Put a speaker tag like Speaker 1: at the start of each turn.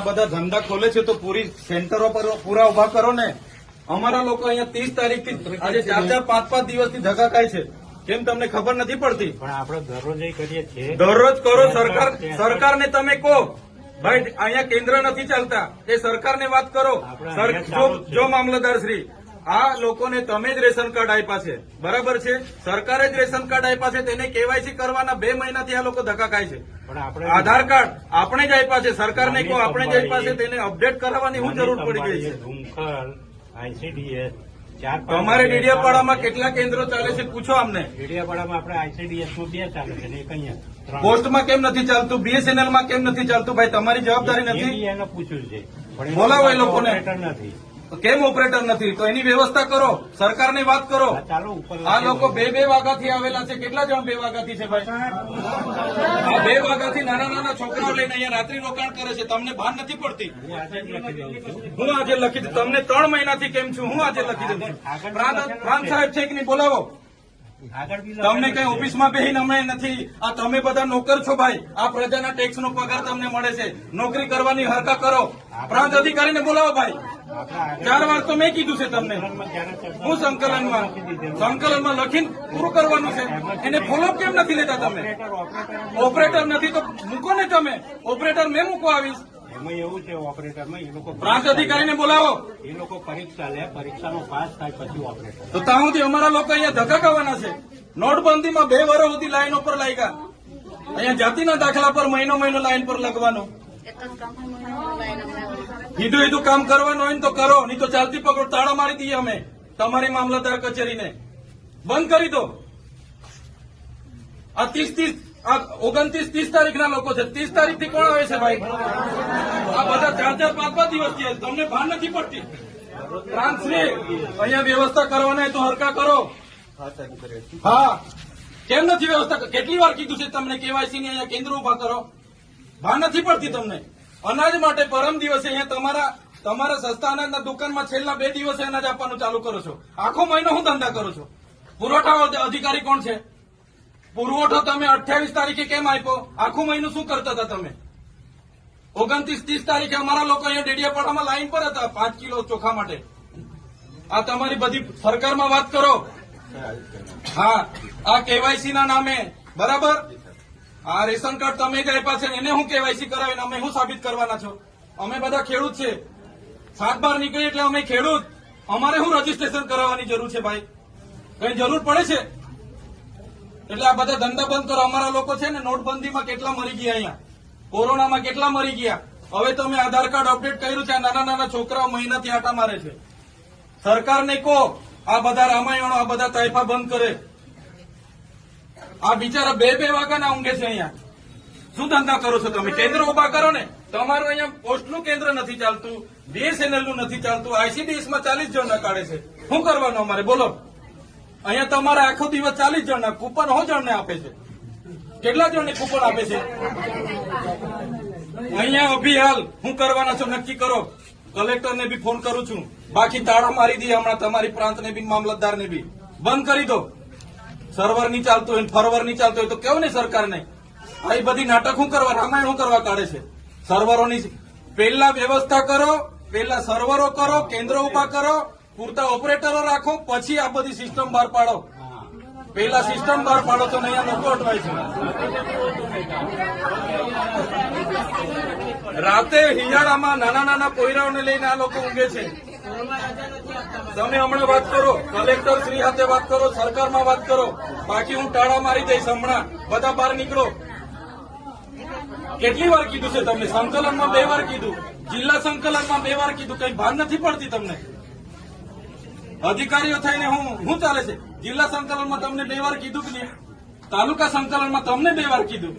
Speaker 1: બધા ધંધા ખોલે છે તો પૂરી સેન્ટરો પર પૂરા ઉભા કરો ને. અમારા લોકો અહીંયા 30 તારીખથી આજે 4-4, 5-5 દિવસથી ધક્કા ખાય છે. કેમ તમને ખબર નથી પડતી?
Speaker 2: પણ આપણે દરરોજ કરીએ છીએ.
Speaker 1: દરરોજ કરો. સરકારને તમે કહો ભાઈ અહીંયા કેન્દ્ર નથી ચાલતા, એ સરકારને વાત કરો. જો મામલતદાર શ્રી, આ લોકોને તમે જ રેશન કાર્ડ આપ્યા છે, બરાબર છે? સરકારે જ રેશન કાર્ડ આપ્યા છે, તેને કેવાયસી કરવાના 2 મહિનાથી આ લોકો ધક્કા ખાય છે. આધાર કાર્ડ આપણે જ આપ્યા છે, સરકારને કહો આપણે જ આપ્યા છે, તેને અપડેટ કરાવવાની શું જરૂર પડી ગઈ છે?
Speaker 2: ICDS
Speaker 1: તમારે ડીડીયાપાડામાં કેટલા કેન્દ્રો ચાલે છે પૂછો અમને.
Speaker 2: ડીડીયાપાડામાં આપણે ICDS-માં 2 ચાલે છે ને એક અહીંયા.
Speaker 1: પોસ્ટમાં કેમ નથી ચાલતું? BSNL-માં કેમ નથી ચાલતું? ભાઈ તમારી જવાબદારી નથી?
Speaker 2: એને પૂછ્યું છે,
Speaker 1: બોલાવો એ લોકોને.
Speaker 2: નથી.
Speaker 1: કેમ ઓપરેટર નથી? તો એની વ્યવસ્થા કરો, સરકારને વાત કરો. આ લોકો 2-2 વાગ્યાથી આવેલા છે. કેટલા જણ 2 વાગ્યાથી છે ભાઈ? આ 2 વાગ્યાથી નાના છોકરાઓ લઈને અહીંયા રાત્રિ રોકાણ કરે છે. તમને ભાન નથી પડતી? હું આજે લખી દઉં. તમને 3 મહિનાથી કેમ છું? હું આજે લખી દઉં છું. પ્રાંત સાહેબ છે કે નહીં? બોલાવો. તમને કઈ ઓફિસમાં બેહીને અમે નથી. આ તમે બધા નોકર છો ભાઈ. આ પ્રજાના ટેક્સનો પગાર તમને મળે છે. નોકરી કરવાની હરકા કરો. પ્રાંત અધિકારીને બોલાવો ભાઈ. 4 વાર તો મેં કીધું છે તમને. હું સંકલનમાં લખીને પૂરું કરવાનું છે. એને ફોલોઅપ કેમ નથી લેતા તમે? ઓપરેટર નથી તો મૂકો ને તમે. ઓપરેટર મેં મૂકો આવીશ.
Speaker 2: એમાં એવું છે ઓપરેટરમાં એ લોકો
Speaker 1: પ્રાંત અધિકારીને બોલાવો.
Speaker 2: એ લોકો પરીક્ષા લે, પરીક્ષાનો પાસ થાય પછી ઓપરેટર.
Speaker 1: તો ત્યાં સુધી અમારા લોકો અહીંયા ધક્કા ખાવાના છે. નોટબંધીમાં 2 વર્ષ સુધી લાઈનો પર લાગ્યા. અહીંયા જાતિના દાખલા પર મહિનો લાઈન પર લગવાનું. કીધું કામ કરવાનું હોય ને તો કરો, નહીં તો ચાલતી પકડો તાળા મારી દઈએ અમે તમારી મામલતદાર કચેરીને. બંધ કરી દો. આ 29-30 તારીખના લોકો છે. 30 તારીખથી કોણ આવે છે ભાઈ? આ બધા 4-4, 5-5 દિવસથી તમને ભાન નથી પડતી? ટ્રાન્સફર અહીંયા વ્યવસ્થા કરવાના તો હરકા કરો. હા, કેમ નથી વ્યવસ્થા? કેટલી વાર કીધું છે તમને કેવાયસી ની અહીંયા કેન્દ્ર ઉભા કરો? ભાન નથી પડતી તમને? અનાજ માટે પરમ દિવસે અહીંયા તમારા સસ્તા અનાજના દુકાનમાં છેલ્લા 2 દિવસે અનાજ આપવાનું ચાલુ કરો છો. આખો મહિનો હું ધંધા કરો છો? પુરવઠા અધિકારી કોણ છે? પુરવઠો તમે 28 તારીખે કેમ આપ્યો? આખું મહિનું શું કરતા હતા તમે? 29-30 તારીખે અમારા લોકો અહીંયા ડેડિયાપાડામાં લાઈન પર હતા 5 કિલો ચોખા માટે. આ તમારી બધી સરકારમાં વાત કરો. હા, આ કેવાયસી ના નામે, બરાબર? આ રેશન કાર્ડ તમે જ આપ્યા છે, એને હું કેવાયસી કરાવીને અમે શું સાબિત કરવાના છો? અમે બધા ખેડૂત છે. 7-12 નીકળી એટલે અમે ખેડૂત. અમારે શું રજીસ્ટ્રેશન કરાવવાની જરૂર છે ભાઈ? કઈ જરૂર પડે છે? એટલે આ બધા ધંધા બંધ કરો. અમારા લોકો છે ને નોટબંધીમાં કેટલા મરી ગયા, અહીંયા કોરોનામાં કેટલા મરી ગયા. હવે તમે આધાર કાર્ડ અપડેટ કર્યું છે. આ નાના છોકરાઓ મહિનાથી આટા મારે છે. સરકારને કહો આ બધા રામાયણો, આ બધા તાઇફા બંધ કરે. આ બિચારા 2-2 વાગ્યાના ઊંઘે છે અહીંયા. શું ધંધા કરો છો તમે? કેન્દ્ર ઉભા કરો ને. તમારું અહીંયા પોસ્ટનું કેન્દ્ર નથી ચાલતું, BSNL નું નથી ચાલતું, ICDS-માં 40 જણના કાઢે છે. શું કરવાનું અમારે બોલો? અહીંયા તમારે આખો દિવસ 40 જણના કૂપન જણને આપે છે. કેટલા જણને કૂપન આપે છે? અહીંયા અભિહાલ શું કરવાના છો નક્કી કરો. કલેક્ટરને બી ફોન કરું છું. બાકી તાળો મારી દઈએ હમણાં તમારી પ્રાંતને બી, મામલતદારને બી. બંધ કરી દો. સર્વર નહીં ચાલતું હોય, ફરવર નહીં ચાલતું હોય તો કેવું ને સરકારને? આ બધી નાટક શું કરવા, રામાયણ શું કરવા કાઢે છે? સર્વરોની પહેલા વ્યવસ્થા કરો, પહેલા સર્વરો કરો, કેન્દ્રો ઉભા કરો, પૂરતા ઓપરેટરો રાખો, પછી આ બધી સિસ્ટમ બહાર પાડો. પહેલા સિસ્ટમ બહાર પાડો તો અહીંયા લોકો અટવાય છે. રાતે હિયાળામાં નાના પોયરાઓને લઈને આ લોકો ઊંઘે છે. તમે હમણાં વાત કરો, કલેક્ટર શ્રી સાથે વાત કરો, સરકારમાં વાત કરો. બાકી હું ટાળા મારી દઈશ હમણાં. બધા બહાર નીકળો. કેટલી વાર કીધું છે તમને? સંકલનમાં 2 વાર કીધું, જિલ્લા સંકલનમાં 2 વાર કીધું. કઈ ભાન નથી પડતી તમને? અધિકારીઓ થઈને હું ચાલે છે? જિલ્લા સંકલનમાં તમને 2 વાર કીધું કે નહીં? તાલુકા સંકલનમાં તમને 2 વાર કીધું.